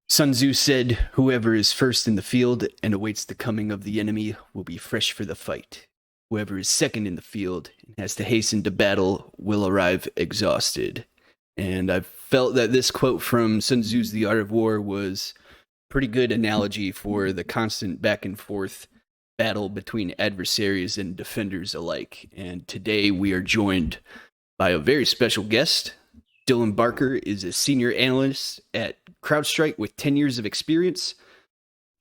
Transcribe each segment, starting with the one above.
Sun Tzu said, "Whoever is first in the field and awaits the coming of the enemy will be fresh for the fight. Whoever is second in the field and has to hasten to battle will arrive exhausted." And I felt that this quote from Sun Tzu's The Art of War was a pretty good analogy for the constant back and forth battle between adversaries and defenders alike. And today we are joined by a very special guest. Dylan Barker is a senior analyst at CrowdStrike with 10 years of experience,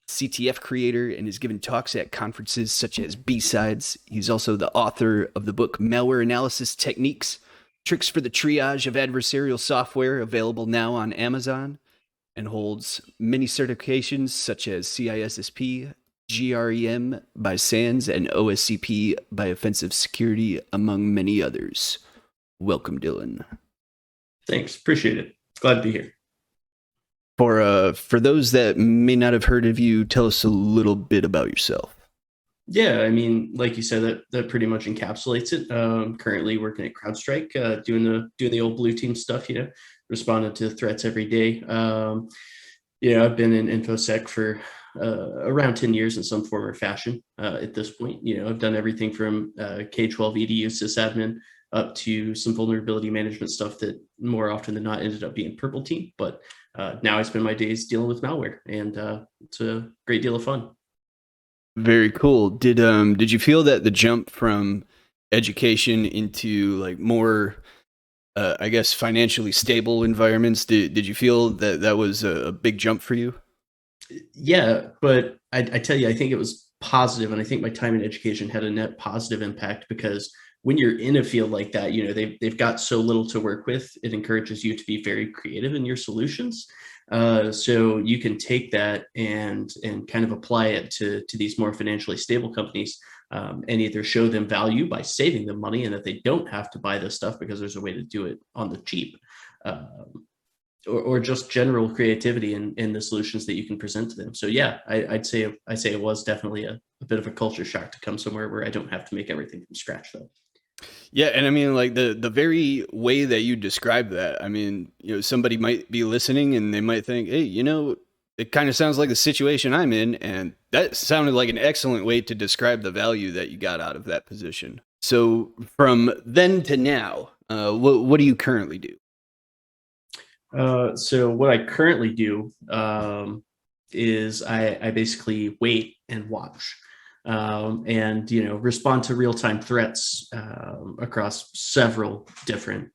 CTF creator, and has given talks at conferences such as B-Sides. He's also the author of the book Malware Analysis Techniques, Tricks for the Triage of Adversarial Software, available now on Amazon, and holds many certifications such as CISSP, GREM by SANS, and OSCP by Offensive Security, among many others. Welcome, Dylan. Thanks. Appreciate it. Glad to be here. For those that may not have heard of you, tell us a little bit about yourself. Yeah, I mean, like you said, that pretty much encapsulates it. Currently working at CrowdStrike, doing the old blue team stuff. Responding to threats every day. I've been in infosec for around 10 years in some form or fashion. At this point, I've done everything from K-12 EDU sysadmin up to some vulnerability management stuff that more often than not ended up being purple team. But now I spend my days dealing with malware, and it's a great deal of fun. Very cool. Did you feel that the jump from education into like more I guess financially stable environments, did you feel that that was a big jump for you? Yeah, but I tell you, I think it was positive, and I think my time in education had a net positive impact because when you're in a field like that, they've got so little to work with. It encourages you to be very creative in your solutions. So you can take that and kind of apply it to these more financially stable companies, and either show them value by saving them money and that they don't have to buy this stuff because there's a way to do it on the cheap. Or just general creativity in the solutions that you can present to them. So yeah, I'd say it was definitely a bit of a culture shock to come somewhere where I don't have to make everything from scratch though. Yeah, and I mean, like the very way that you describe that, I mean, somebody might be listening and they might think, hey, it kind of sounds like the situation I'm in, and that sounded like an excellent way to describe the value that you got out of that position. So from then to now, what do you currently do? So what I currently do is I basically wait and watch, and respond to real time threats across several different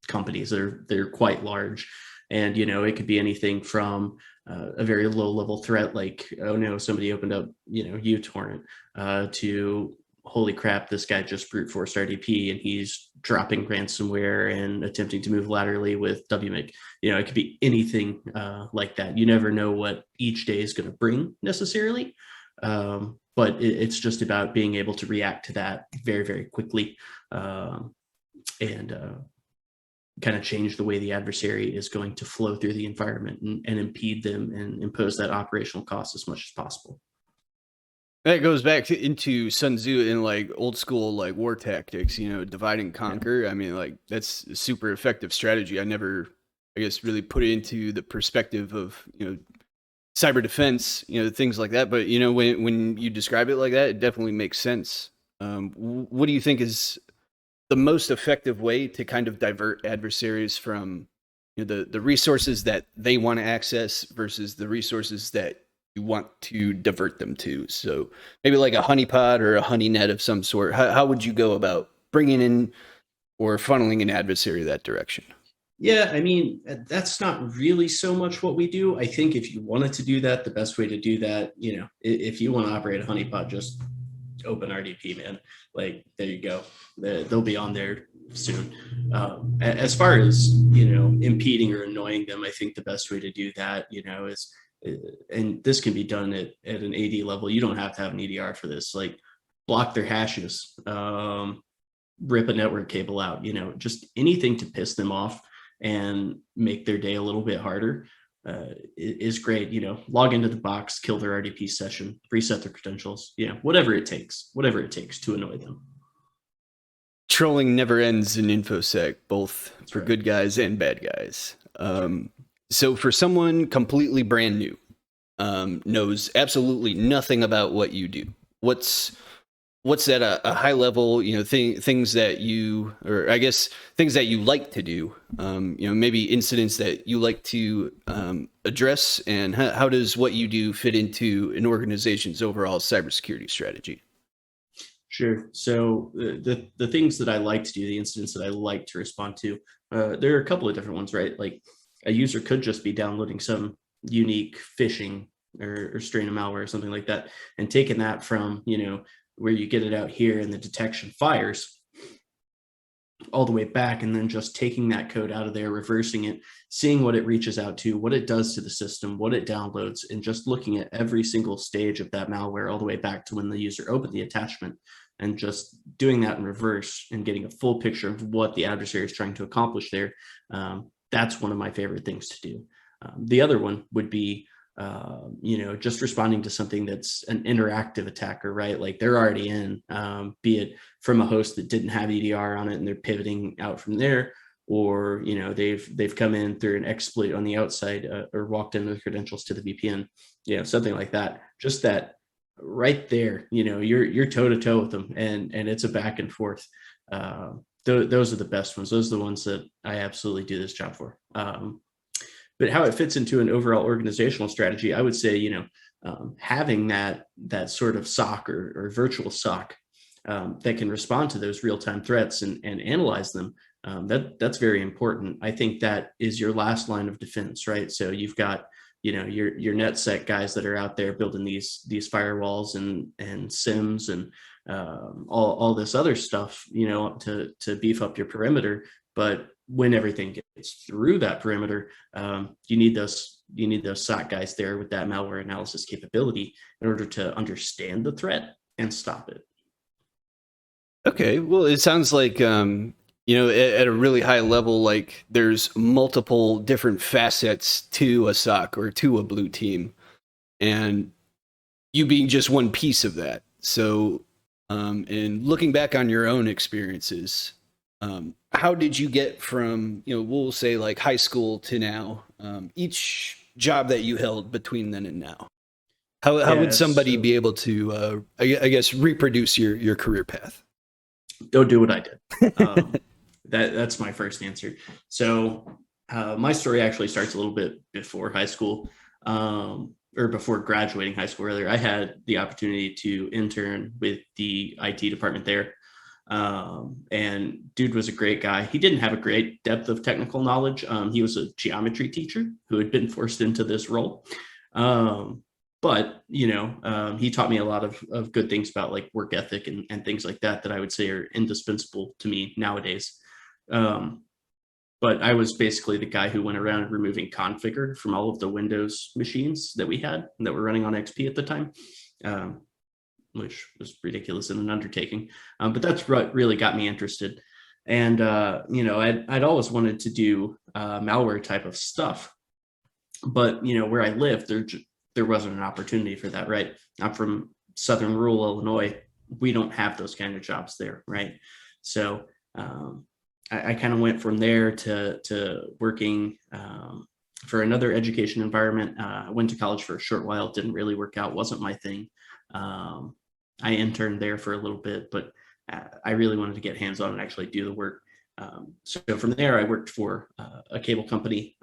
companies. They're quite large, and it could be anything from a very low level threat like, oh no, somebody opened up uTorrent, to holy crap, this guy just brute forced RDP and he's dropping ransomware and attempting to move laterally with WMIG. It could be anything like that. You never know what each day is going to bring necessarily. But it's just about being able to react to that very, very quickly, and kind of change the way the adversary is going to flow through the environment and impede them and impose that operational cost as much as possible. That goes back into Sun Tzu and like old school like war tactics, divide and Yeah. conquer. I mean, like that's a super effective strategy. I never, I guess, really put it into the perspective of cyber defense, things like that. But when you describe it like that, it definitely makes sense. What do you think is the most effective way to kind of divert adversaries from the resources that they want to access versus the resources that you want to divert them to? So maybe like a honeypot or a honey net of some sort. How would you go about bringing in or funneling an adversary that direction? Yeah, I mean, that's not really so much what we do. I think if you wanted to do that, the best way to do that, if you want to operate a honeypot, just open RDP, man. Like, there you go. They'll be on there soon. As far as, impeding or annoying them, I think the best way to do that, is, and this can be done at an AD level. You don't have to have an EDR for this. Like, block their hashes, rip a network cable out, just anything to piss them off and make their day a little bit harder is great. Log into the box, kill their RDP session, reset their credentials, whatever it takes to annoy them. Trolling never ends in infosec, both That's for right. good guys and bad guys. That's right. So for someone completely brand new, knows absolutely nothing about what you do, what's at a high level, things that you, or I guess things that you like to do, maybe incidents that you like to address, and how does what you do fit into an organization's overall cybersecurity strategy? Sure. So the things that I like to do, the incidents that I like to respond to, there are a couple of different ones, right? Like a user could just be downloading some unique phishing or strain of malware or something like that, and taking that from where you get it out here and the detection fires all the way back, and then just taking that code out of there, reversing it, seeing what it reaches out to, what it does to the system, what it downloads, and just looking at every single stage of that malware all the way back to when the user opened the attachment, and just doing that in reverse and getting a full picture of what the adversary is trying to accomplish there. That's one of my favorite things to do. The other one would be just responding to something that's an interactive attacker, right? Like they're already in, be it from a host that didn't have EDR on it and they're pivoting out from there, or they've come in through an exploit on the outside, or walked in with credentials to the VPN, something like that. Just that right there, you're toe to toe with them, and it's a back and forth. Those are the best ones. Those are the ones that I absolutely do this job for. But how it fits into an overall organizational strategy, I would say, having that sort of SOC or virtual SOC, that can respond to those real-time threats and analyze them, that's very important. I think that is your last line of defense, right? So you've got your NetSec guys that are out there building these firewalls and SIMs and all this other stuff, to beef up your perimeter. But when everything gets through that perimeter, you need those SOC guys there with that malware analysis capability in order to understand the threat and stop it. Okay, well, it sounds like at a really high level, like there's multiple different facets to a SOC or to a blue team, and you being just one piece of that. So, and looking back on your own experiences, how did you get from, we'll say like high school to now, each job that you held between then and now? How would somebody be able to, I guess, reproduce your career path? Go do what I did. That's my first answer. So my story actually starts a little bit before high school, or before graduating high school. Rather, I had the opportunity to intern with the IT department there. And dude was a great guy. He didn't have a great depth of technical knowledge. He was a geometry teacher who had been forced into this role. But he taught me a lot of good things about like work ethic and things like that I would say are indispensable to me nowadays. But I was basically the guy who went around removing configure from all of the Windows machines that we had that were running on XP at the time, which was ridiculous in an undertaking. But that's what really got me interested. And I'd always wanted to do malware type of stuff, but where I lived, there wasn't an opportunity for that, right? I'm from southern rural Illinois. We don't have those kind of jobs there, right? So I kind of went from there to working for another education environment. I went to college for a short while. It didn't really work out. Wasn't my thing. I interned there for a little bit, but I really wanted to get hands-on and actually do the work. So from there, I worked for a cable company,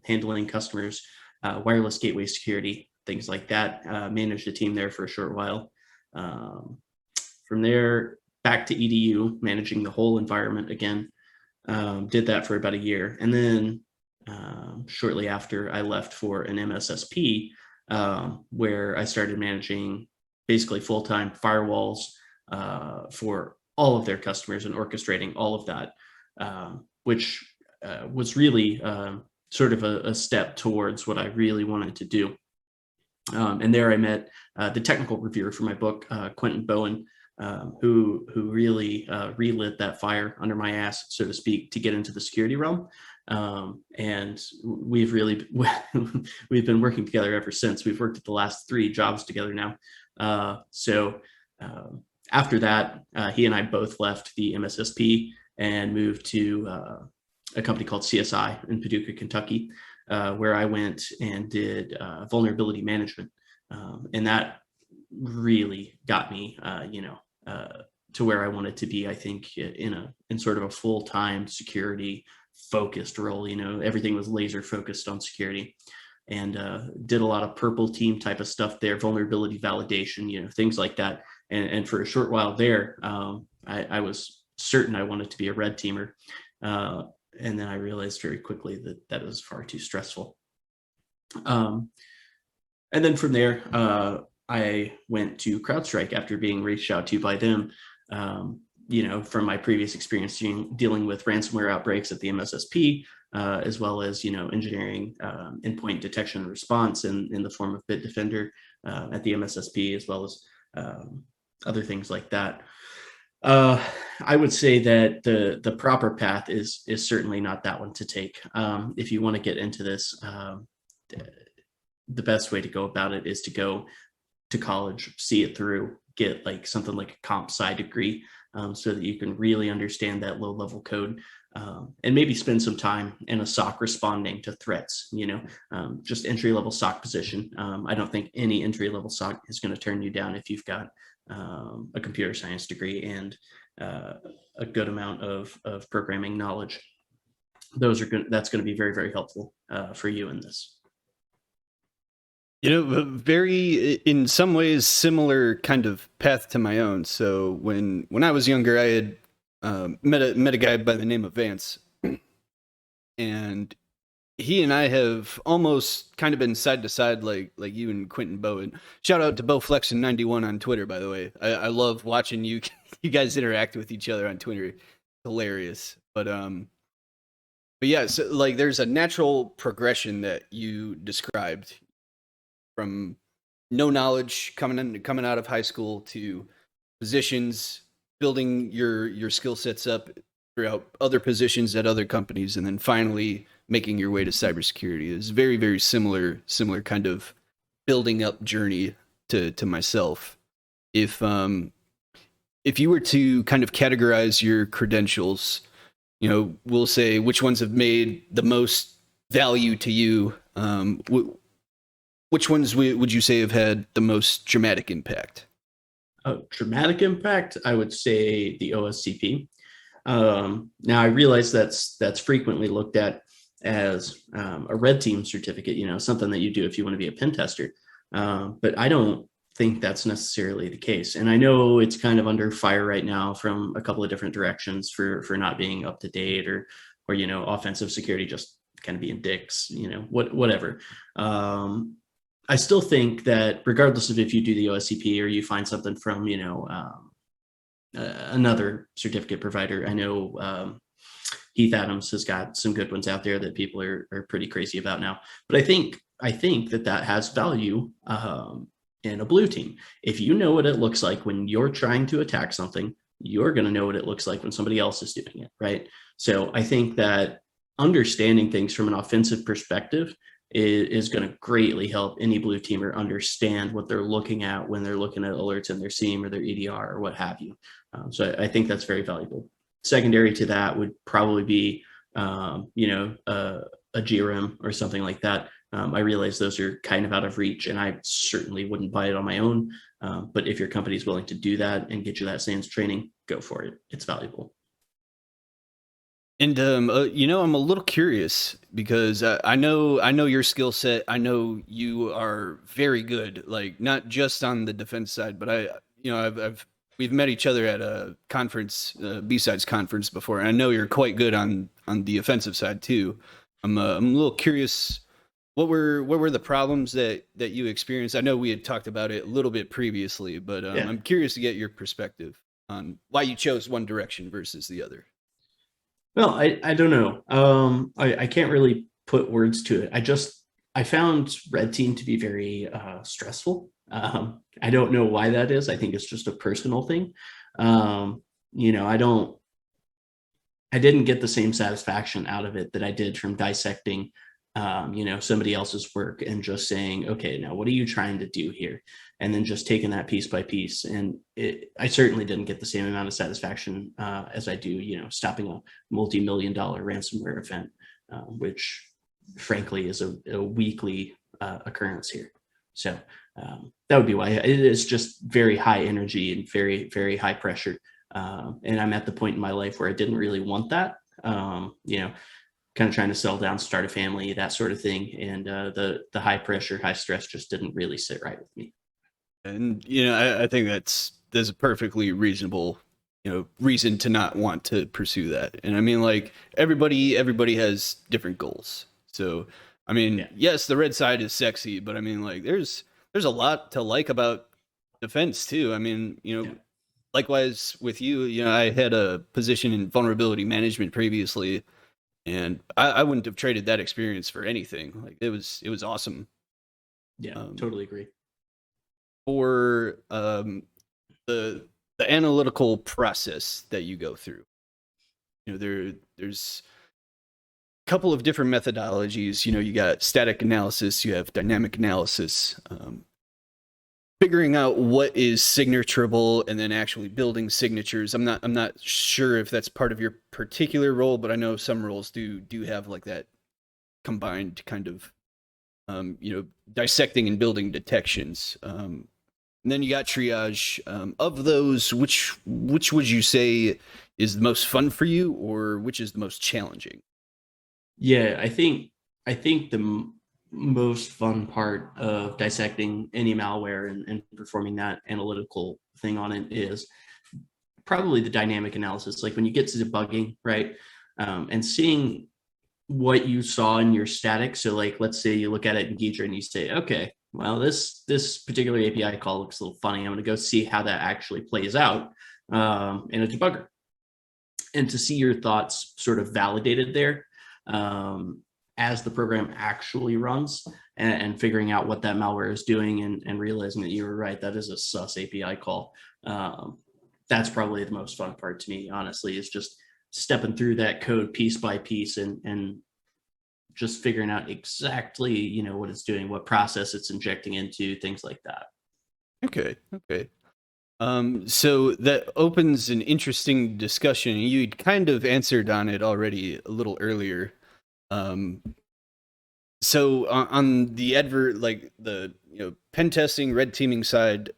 handling customers, wireless gateway security, things like that. Managed a team there for a short while. From there, back to EDU, managing the whole environment again. Did that for about a year. And then shortly after, I left for an MSSP, where I started managing basically full-time firewalls for all of their customers and orchestrating all of that, which was really sort of a step towards what I really wanted to do. And there I met the technical reviewer for my book, Quentin Bowen, who really relit that fire under my ass, so to speak, to get into the security realm. And we've really we've been working together ever since. We've worked at the last 3 jobs together now. So after that, he and I both left the MSSP and moved to a company called CSI in Paducah, Kentucky. where I went and did vulnerability management. And that really got me, to where I wanted to be, I think, in sort of a full-time security focused role. Everything was laser focused on security, and did a lot of purple team type of stuff there, vulnerability validation, things like that. And for a short while there, I was certain I wanted to be a red teamer. And then I realized very quickly that was far too stressful. And then from there, I went to CrowdStrike after being reached out to by them. From my previous experience dealing with ransomware outbreaks at the MSSP, as well as, engineering endpoint detection and response in the form of Bitdefender at the MSSP, as well as other things like that. I would say that the proper path is certainly not that one to take. If you want to get into this, the best way to go about it is to go to college, see it through, get like something like a comp sci degree, so that you can really understand that low level code, and maybe spend some time in a SOC responding to threats, just entry level SOC position. I don't think any entry level SOC is going to turn you down if you've got a computer science degree and a good amount of programming knowledge. That's going to be very, very helpful for you in this. Very, in some ways, similar kind of path to my own. So when I was younger, I had met a guy by the name of Vance, and he and I have almost kind of been side to side, like you and Quentin Bowen. Shout out to BowFlexin91 on Twitter, by the way. I love watching you guys interact with each other on Twitter. Hilarious, but yeah. So like, there's a natural progression that you described from no knowledge coming out of high school to positions, building your skill sets up throughout other positions at other companies, and then finally making your way to cybersecurity. Is very, very similar kind of building up journey to myself. If you were to kind of categorize your credentials, we'll say which ones have made the most value to you. Which ones would you say have had the most dramatic impact? Dramatic impact, I would say the OSCP. Now I realize that's frequently looked at as a red team certificate, something that you do if you want to be a pen tester. But I don't think that's necessarily the case. And I know it's kind of under fire right now from a couple of different directions for not being up to date, or offensive security just kind of being dicks, whatever. I still think that regardless of if you do the OSCP or you find something from, another certificate provider, I know Heath Adams has got some good ones out there that people are pretty crazy about now. But I think that has value in a blue team. If you know what it looks like when you're trying to attack something, you're going to know what it looks like when somebody else is doing it, right? So I think that understanding things from an offensive perspective is going to greatly help any blue teamer understand what they're looking at when they're looking at alerts in their SIEM or their EDR or what have you. So I think that's very valuable. Secondary to that would probably be, a GRM or something like that. I realize those are kind of out of reach, and I certainly wouldn't buy it on my own. But if your company is willing to do that and get you that SANS training, go for it. It's valuable. And I'm a little curious because I know your skill set. I know you are very good, like not just on the defense side, but we've met each other at a conference, B-Sides conference before, and I know you're quite good on the offensive side too. I'm a little curious. What were the problems that you experienced? I know we had talked about it a little bit previously, but yeah. I'm curious to get your perspective on why you chose one direction versus the other. Well, I don't know. I can't really put words to it. I found red team to be very stressful. I don't know why that is. I think it's just a personal thing. I didn't get the same satisfaction out of it that I did from dissecting, somebody else's work and just saying, okay, now what are you trying to do here? And then just taking that piece by piece. And I certainly didn't get the same amount of satisfaction as I do, stopping a multi-million-dollar ransomware event, which frankly is a weekly occurrence here. So that would be why. It is just very high energy and very, very high pressure. And I'm at the point in my life where I didn't really want that. Kind of trying to settle down, start a family, that sort of thing. And the high pressure, high stress just didn't really sit right with me. And I think that's a perfectly reasonable reason to not want to pursue that. And I mean, like, everybody has different goals. So I mean, Yeah. yes, the red side is sexy, but I mean, like, there's a lot to like about defense too. I mean, Yeah. likewise with you, I had a position in vulnerability management previously, and I wouldn't have traded that experience for anything. Like, it was awesome. Yeah. Um, Totally agree. for the analytical process that you go through. There's a couple of different methodologies. You got static analysis, you have dynamic analysis. Figuring out what is signaturable and then actually building signatures. I'm not sure if that's part of your particular role, but I know some roles do have like that combined kind of dissecting and building detections. And then you got triage. Of those, which would you say is the most fun for you, or which is the most challenging? Yeah, I think the most fun part of dissecting any malware and performing that analytical thing on it is probably the dynamic analysis. Like when you get to debugging, right, and seeing what you saw in your static. So, like, let's say you look at it in Ghidra and you say, okay, well, this particular API call looks a little funny. I'm going to go see how that actually plays out in a debugger, and to see your thoughts sort of validated there um, as the program actually runs, and figuring out what that malware is doing, and realizing that you were right, that is a sus API call. That's probably the most fun part to me, honestly, is just stepping through that code piece by piece, and just figuring out exactly what it's doing, what process it's injecting into, things like that. Okay. So that opens an interesting discussion. You'd kind of answered on it already a little earlier. Um, so on the like the pen testing, red teaming side,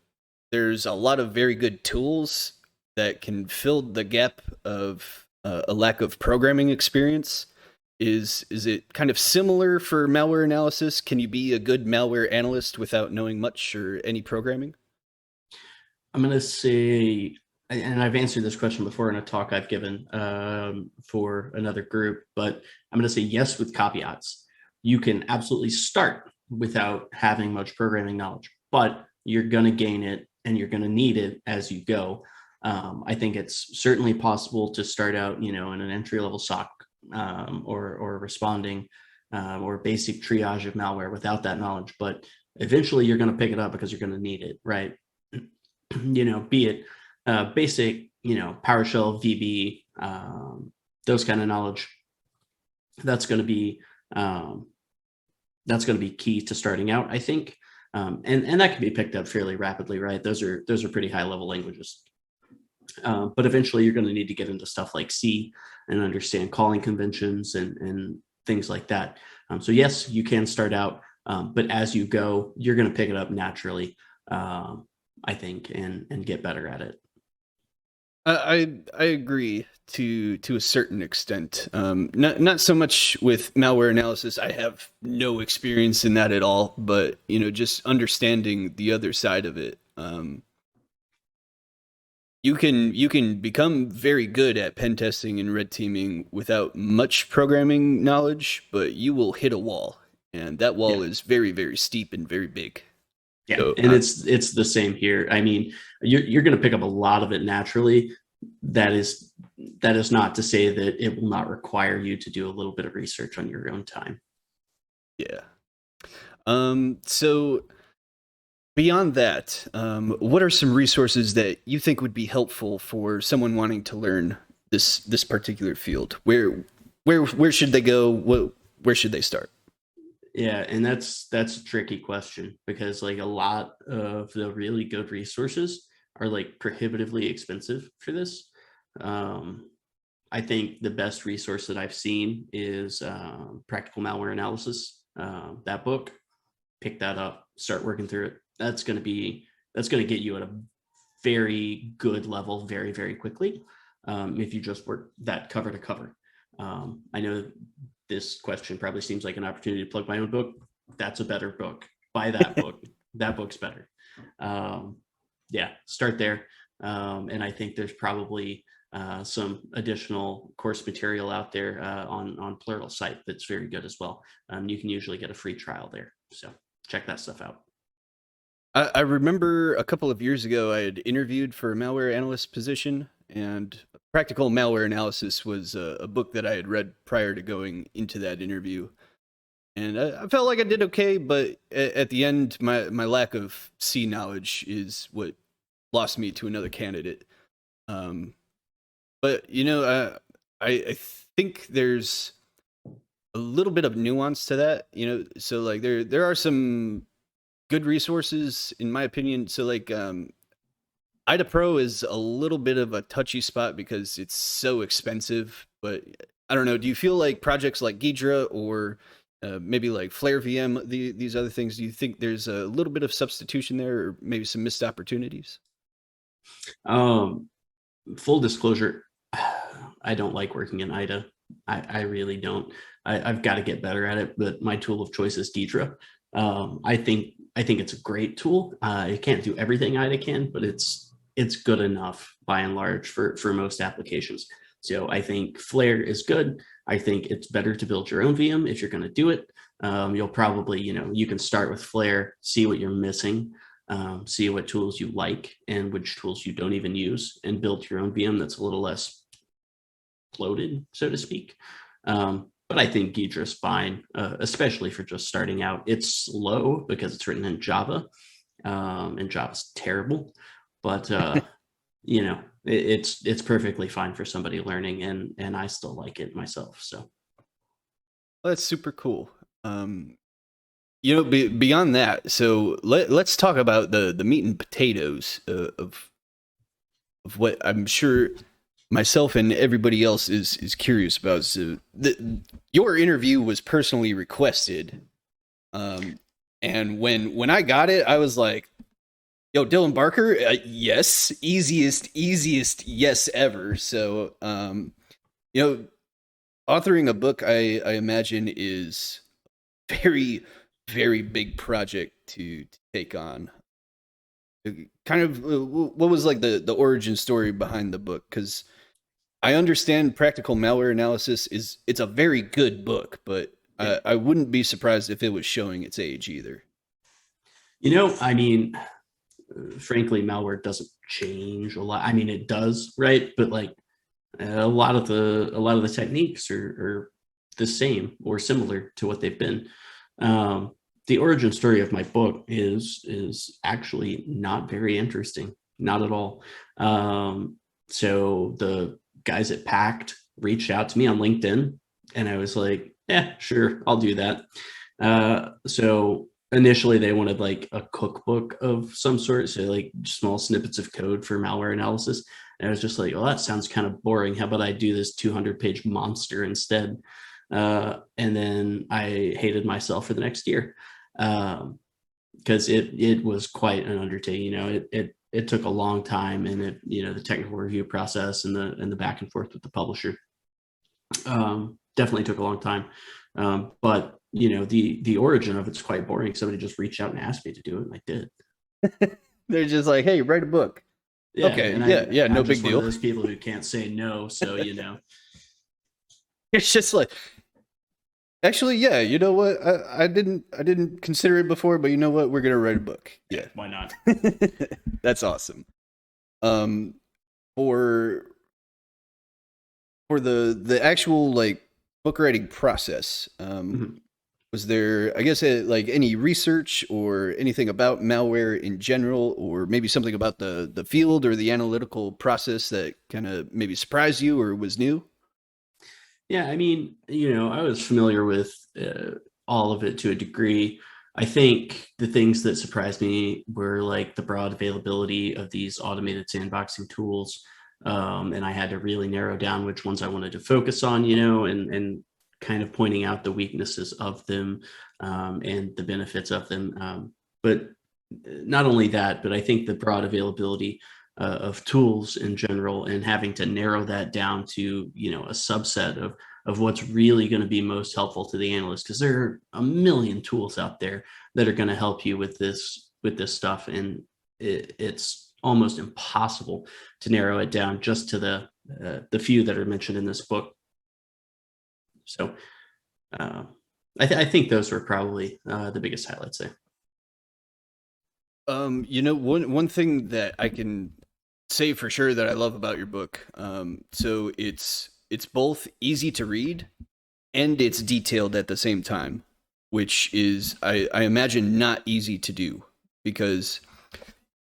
there's a lot of very good tools that can fill the gap of a lack of programming experience. Is it kind of similar for malware analysis? Can you be a good malware analyst without knowing much or any programming? I'm going to say, and I've answered this question before in a talk I've given for another group, but I'm going to say yes with caveats. You can absolutely start without having much programming knowledge, but you're going to gain it and you're going to need it as you go. I think it's certainly possible to start out, in an entry level SOC or responding or basic triage of malware without that knowledge, but eventually you're going to pick it up because you're going to need it, right? Be it basic, PowerShell, VB, those kind of knowledge. That's going to be key to starting out, I think, and that can be picked up fairly rapidly, right? Those are pretty high level languages. But eventually, you're going to need to get into stuff like C and understand calling conventions and things like that. So yes, you can start out, but as you go, you're going to pick it up naturally. I think, and get better at it. I agree to a certain extent. Not so much with malware analysis. I have no experience in that at all. But just understanding the other side of it. You can become very good at pen testing and red teaming without much programming knowledge, but you will hit a wall, and that wall Yeah, is very, very steep and very big. yeah, So and it's the same here. I mean, you're going to pick up a lot of it naturally. That is not to say that it will not require you to do a little bit of research on your own time. yeah. So beyond that, what are some resources that you think would be helpful for someone wanting to learn this particular field? Where should they go? Where should they start? Yeah, and that's a tricky question because like a lot of the really good resources are like prohibitively expensive for this. Um, I think the best resource that I've seen is Practical Malware Analysis. That book, pick that up, start working through it. That's going to get you at a very good level very, very quickly if you just work that cover to cover. I know this question probably seems like an opportunity to plug my own book. That's a better book. Buy that book. That book's better. Yeah, start there. And I think there's probably some additional course material out there on Plural site that's very good as well. You can usually get a free trial there. So check that stuff out. I remember a couple of years ago I had interviewed for a malware analyst position, and Practical Malware Analysis was a book that I had read prior to going into that interview. And I felt like I did okay, but at the end, my lack of C knowledge is what lost me to another candidate. But I think there's a little bit of nuance to that. So like there are some good resources in my opinion. So like IDA Pro is a little bit of a touchy spot because it's so expensive. But I don't know. Do you feel like projects like Ghidra or maybe like Flare VM, these other things, do you think there's a little bit of substitution there, or maybe some missed opportunities? Full disclosure, I don't like working in IDA. I really don't. I've got to get better at it, but my tool of choice is Ghidra. I think it's a great tool. It can't do everything IDA can, but it's good enough by and large for most applications. So I think Flare is good. I think it's better to build your own VM if you're going to do it. You'll probably, you can start with Flare, see what you're missing, see what tools you like and which tools you don't even use, and build your own VM that's a little less bloated, so to speak. But I think Ghidra's fine, especially for just starting out. It's slow because it's written in Java, and Java's terrible. But it's perfectly fine for somebody learning, and I still like it myself. So Well, that's super cool. Beyond that, so let's talk about the meat and potatoes of what I'm sure myself and everybody else is curious about. So your interview was personally requested, and when I got it, I was like, "Yo, Dylan Barker, yes, easiest yes ever." So, authoring a book, I imagine, is very, very big project to take on. Kind of, what was like the origin story behind the book? Because I understand Practical Malware Analysis it's a very good book, but I wouldn't be surprised if it was showing its age either. I mean, frankly, malware doesn't change a lot. I mean, it does, right? But like a lot of the techniques are the same or similar to what they've been. The origin story of my book is actually not very interesting, not at all. So the guys at Pact reached out to me on LinkedIn, and I was like, "Yeah, sure, I'll do that." So initially they wanted like a cookbook of some sort, so like small snippets of code for malware analysis. And I was just like, "Well, that sounds kind of boring. How about I do this 200-page monster instead?" And then I hated myself for the next year because it was quite an undertaking. It took a long time, and the technical review process and the back and forth with the publisher definitely took a long time. But the origin of it's quite boring. Somebody just reached out and asked me to do it, and I did. They're just like, "Hey, write a book." Yeah, okay, and yeah, no I'm big just deal. one of those people who can't say no, so It's just like, actually, yeah. You know what? I didn't consider it before, but you know what? We're gonna write a book. Yeah, why not? That's awesome. For the actual like book writing process, was there, I guess, like any research or anything about malware in general, or maybe something about the field or the analytical process that kind of maybe surprised you or was new? Yeah, I mean, I was familiar with all of it to a degree. I think the things that surprised me were like the broad availability of these automated sandboxing tools. And I had to really narrow down which ones I wanted to focus on, and kind of pointing out the weaknesses of them, and the benefits of them. But not only that, but I think the broad availability of tools in general, and having to narrow that down to a subset of what's really going to be most helpful to the analyst, because there are a million tools out there that are going to help you with this stuff, and it's almost impossible to narrow it down just to the few that are mentioned in this book. So I think those were probably the biggest highlights there. One thing that I can say for sure that I love about your book, so it's both easy to read and it's detailed at the same time, which is I imagine not easy to do, because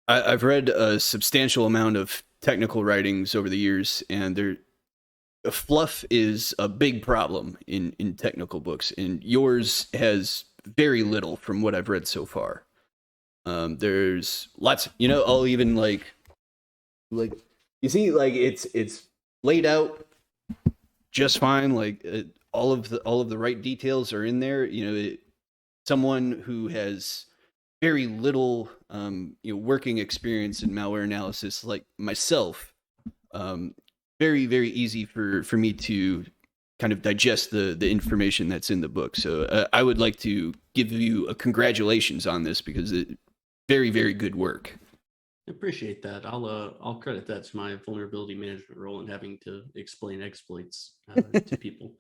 I've read a substantial amount of technical writings over the years, and fluff is a big problem in technical books, and yours has very little from what I've read so far. There's lots, I'll even like you see, like it's laid out just fine. Like all of the right details are in there. Someone who has very little working experience in malware analysis, like myself, um, very very easy for me to kind of digest the information that's in the book. So I would like to give you a congratulations on this, because very very good work. Appreciate that. I'll credit that to my vulnerability management role in having to explain exploits to people.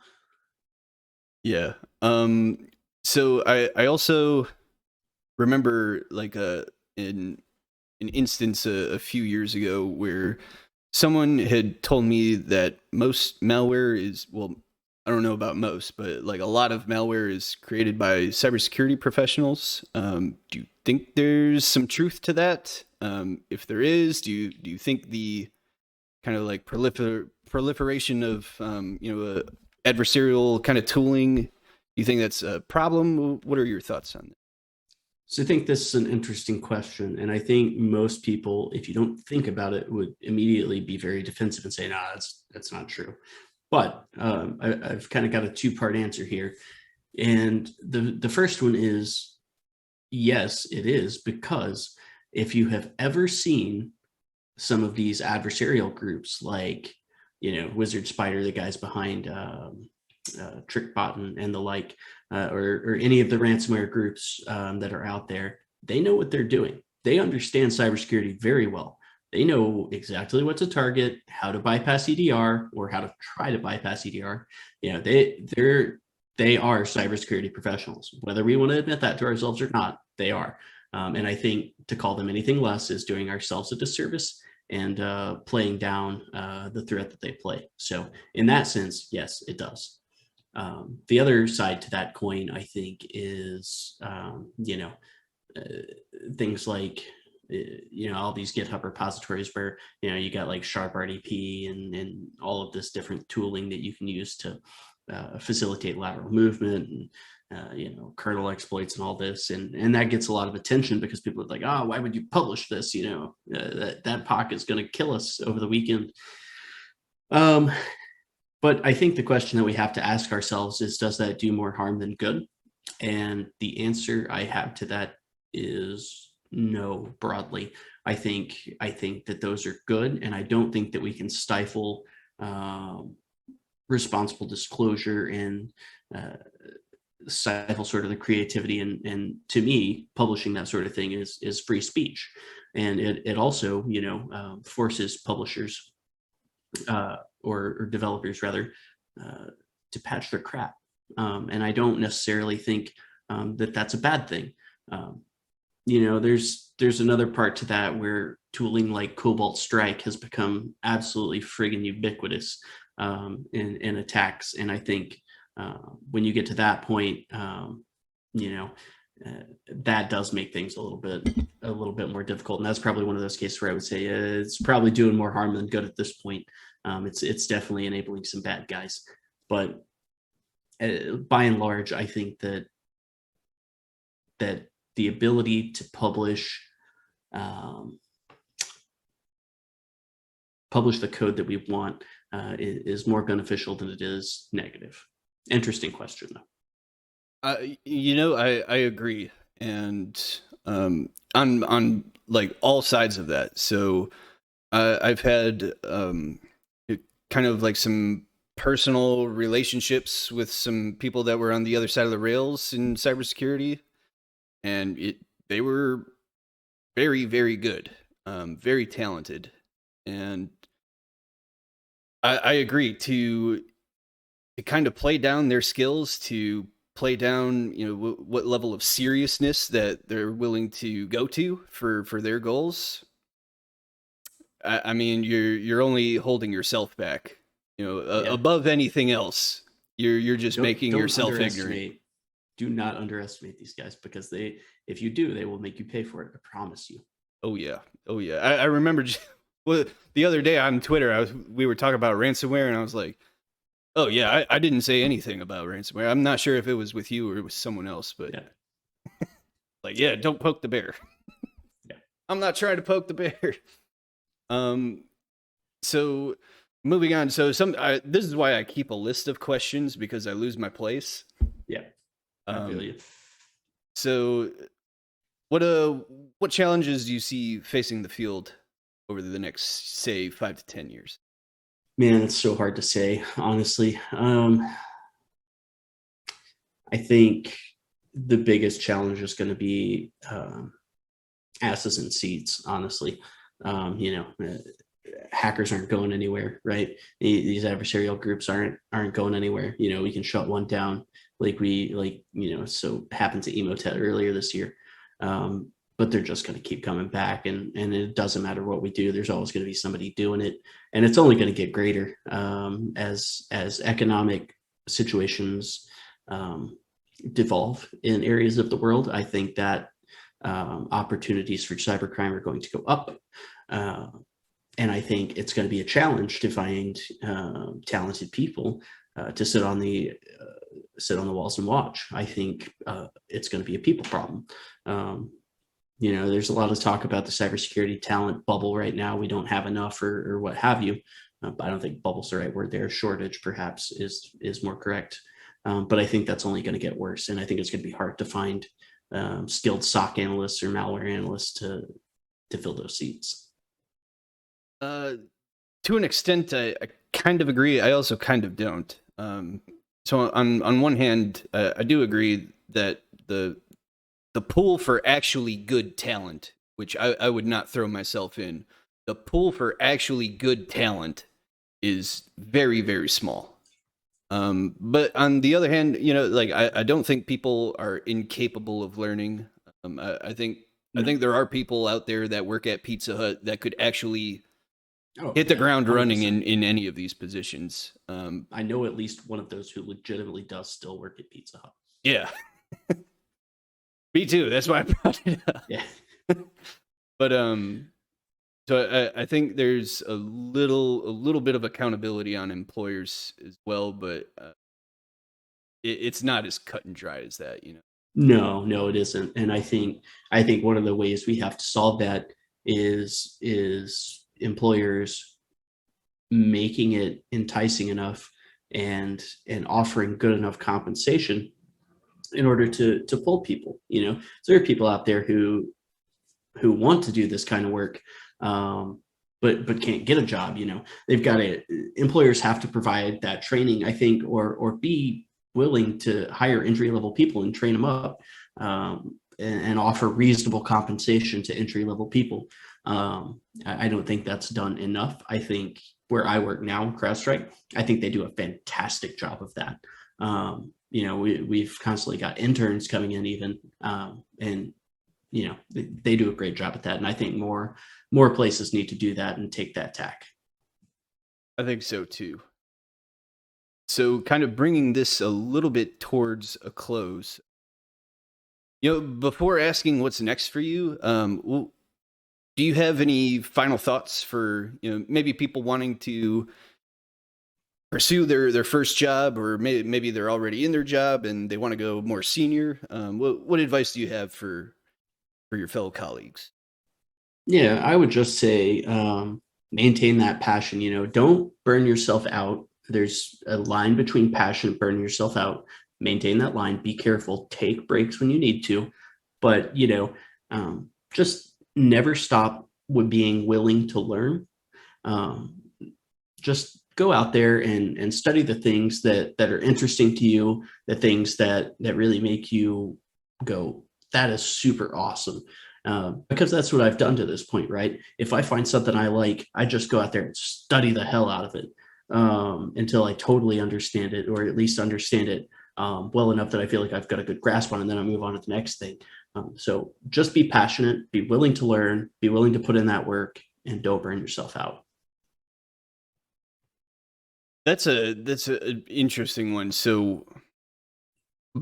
Yeah. So I also remember like in an instance a few years ago where someone had told me that most malware is, well, I don't know about most, but like a lot of malware is created by cybersecurity professionals. Do you think there's some truth to that? If there is, do you think the kind of like proliferation of adversarial kind of tooling, do you think that's a problem? What are your thoughts on that? So I think this is an interesting question. And I think most people, if you don't think about it, would immediately be very defensive and say, nah, that's not true. But I've kind of got a two-part answer here. And the first one is, yes, it is, because if you have ever seen some of these adversarial groups, like Wizard Spider, the guys behind TrickBot and the like, or any of the ransomware groups that are out there, they know what they're doing. They understand cybersecurity very well. They know exactly what to target, how to bypass EDR, or how to try to bypass EDR. They are cybersecurity professionals. Whether we want to admit that to ourselves or not, they are. And I think to call them anything less is doing ourselves a disservice and playing down the threat that they play. So in that sense, yes, it does. The other side to that coin, I think, is things like all these GitHub repositories where you got like Sharp RDP and all of this different tooling that you can use to facilitate lateral movement, and kernel exploits and all this, and that gets a lot of attention because people are like, oh, why would you publish this? That pocket is going to kill us over the weekend. But I think the question that we have to ask ourselves is, does that do more harm than good? And the answer I have to that is no, broadly. I think that those are good, and I don't think that we can stifle responsible disclosure and stifle sort of the creativity. And to me, publishing that sort of thing is free speech, and it also forces publishers or developers rather to patch their crap. And I don't necessarily think that that's a bad thing. There's another part to that where tooling like Cobalt Strike has become absolutely friggin' ubiquitous in attacks. And I think when you get to that point, that does make things a little bit more difficult. And that's probably one of those cases where I would say it's probably doing more harm than good at this point. It's definitely enabling some bad guys, but by and large, I think that the ability to publish publish the code that we want is more beneficial than it is negative. Interesting question, though. I agree, and on like all sides of that. So I've had kind of like some personal relationships with some people that were on the other side of the rails in cybersecurity, and they were very, very good, very talented, and I agree to kind of play down their skills, to play down what level of seriousness that they're willing to go to for their goals. I mean, you're only holding yourself back. Yeah. Above anything else, you're just making Don't yourself ignorant. underestimate. Do not underestimate these guys, because if you do, they will make you pay for it. I promise you. Oh yeah, oh yeah. I remember well, the other day on Twitter, we were talking about ransomware, and I was like, oh yeah, I didn't say anything about ransomware. I'm not sure if it was with you or it was someone else, but Yeah. like, yeah, don't poke the bear. Yeah. I'm not trying to poke the bear. So moving on. So this is why I keep a list of questions, because I lose my place. Yeah. I feel you. So what challenges do you see facing the field over the next, say, 5 to 10 years? Man, it's so hard to say, honestly. I think the biggest challenge is going to be asses in seats, honestly. Hackers aren't going anywhere, right? These adversarial groups aren't going anywhere. We can shut one down, so happened to Emotet earlier this year. But they're just going to keep coming back, and it doesn't matter what we do. There's always going to be somebody doing it, and it's only going to get greater as economic situations devolve in areas of the world. I think that opportunities for cybercrime are going to go up. And I think it's going to be a challenge to find talented people to sit on the walls and watch. I think it's going to be a people problem. There's a lot of talk about the cybersecurity talent bubble right now. We don't have enough, or what have you. But I don't think bubble's the right word there. Shortage, perhaps, is more correct. But I think that's only going to get worse, and I think it's going to be hard to find skilled SOC analysts or malware analysts to fill those seats. To an extent, I kind of agree. I also kind of don't. So on one hand, I do agree that the pool for actually good talent, which I would not throw myself in, the pool for actually good talent is very, very small. But on the other hand, I don't think people are incapable of learning. I think there are people out there that work at Pizza Hut that could actually hit the ground 100%. Running in any of these positions. I know at least one of those who legitimately does still work at Pizza Hut. Yeah. Me too. That's why I brought it up. Yeah. But so I think there's a little bit of accountability on employers as well, but it's not as cut and dry as that, No, it isn't. And I think one of the ways we have to solve that is employers making it enticing enough and offering good enough compensation in order to pull people. So there are people out there who want to do this kind of work, but can't get a job. They've got to, employers have to provide that training, I think, or be willing to hire entry level people and train them up, and offer reasonable compensation to entry level people. I don't think that's done enough. I think where I work now, CrowdStrike, I think they do a fantastic job of that. We've constantly got interns coming in even, and they do a great job at that. And I think more places need to do that and take that tack. I think so too. So kind of bringing this a little bit towards a close, before asking what's next for you, do you have any final thoughts for, maybe people wanting to pursue their first job, or maybe they're already in their job and they want to go more senior? What advice do you have for your fellow colleagues? Yeah, I would just say, maintain that passion. Don't burn yourself out. There's a line between passion and burning yourself out. Maintain that line. Be careful. Take breaks when you need to, but just never stop with being willing to learn. Just go out there and study the things that are interesting to you, the things that really make you go, that is super awesome. Because that's what I've done to this point, right? If I find something I like, I just go out there and study the hell out of it until I totally understand it, or at least understand it well enough that I feel like I've got a good grasp on it, and then I move on to the next thing. So just be passionate, be willing to learn, be willing to put in that work, and don't burn yourself out. That's a interesting one. So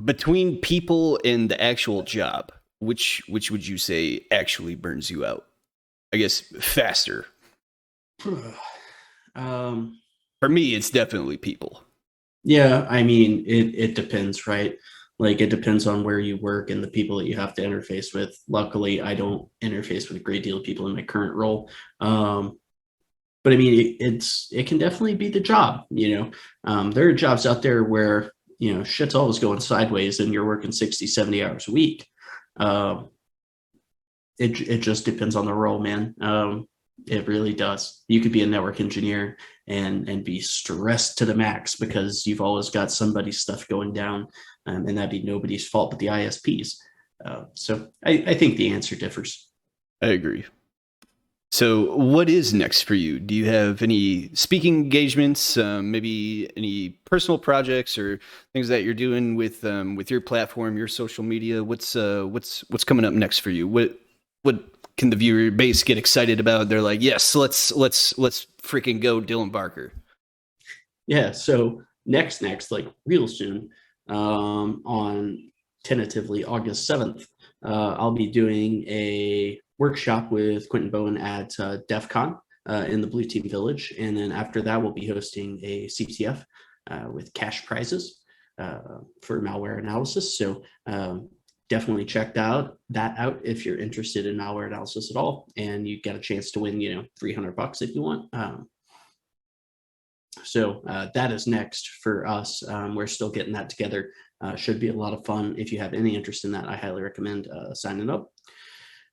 between people and the actual job, which would you say actually burns you out? I guess faster. um, For me, it's definitely people. yeah, I mean, it depends, right? Like it depends on where you work and the people that you have to interface with. Luckily, I don't interface with a great deal of people in my current role. But I mean, it can definitely be the job. There are jobs out there where shit's always going sideways, and you're working 60, 70 hours a week. Um, it just depends on the role, man. It really does. You could be a network engineer and be stressed to the max because you've always got somebody's stuff going down, and that'd be nobody's fault but the ISPs. So I think the answer differs. I agree. So, what is next for you? Do you have any speaking engagements, maybe any personal projects or things that you're doing with your platform, your social media? What's coming up next for you? What can the viewer base get excited about? They're like, yes, let's freaking go, Dylan Barker. Yeah. So next, like real soon, on tentatively August 7th, I'll be doing a workshop with Quentin Bowen at DEF CON in the Blue Team Village. And then after that, we'll be hosting a CTF with cash prizes for malware analysis. So definitely check that out if you're interested in malware analysis at all. And you get a chance to win, $300 if you want. So that is next for us. We're still getting that together. Should be a lot of fun. If you have any interest in that, I highly recommend signing up.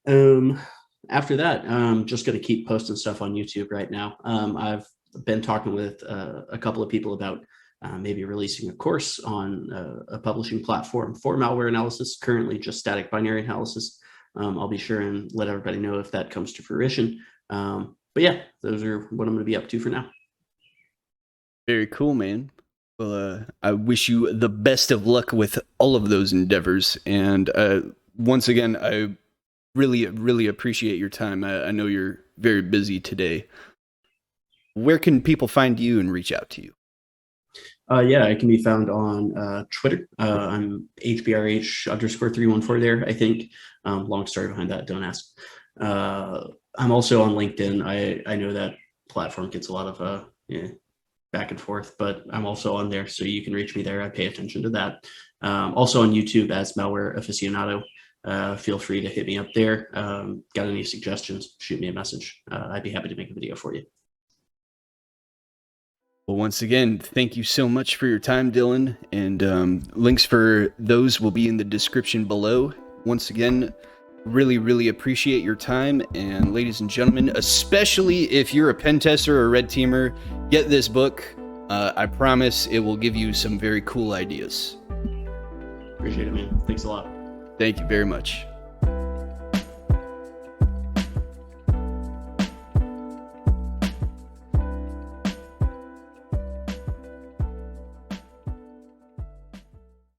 After that, I'm just going to keep posting stuff on YouTube right now. I've been talking with a couple of people about maybe releasing a course on a publishing platform for malware analysis, currently just static binary analysis. I'll be sure and let everybody know if that comes to fruition. But yeah, those are what I'm going to be up to for now. Very cool, man. Well, I wish you the best of luck with all of those endeavors. And once again, I really appreciate your time. I know you're very busy today. Where can people find you and reach out to you? Yeah, I can be found on Twitter. I'm HBRH_314 there, I think. Long story behind that, don't ask. I'm also on LinkedIn. I know that platform gets a lot of back and forth, but I'm also on there, so you can reach me there. I pay attention to that. Also on YouTube as Malware Aficionado. Feel free to hit me up there. Got any suggestions, shoot me a message. I'd be happy to make a video for you. Well, once again, thank you so much for your time, Dylan. And links for those will be in the description below. Once again, really appreciate your time. And ladies and gentlemen, especially if you're a pen tester or a red teamer, get this book. I promise it will give you some very cool ideas. Appreciate it, man. Thanks a lot. Thank you very much.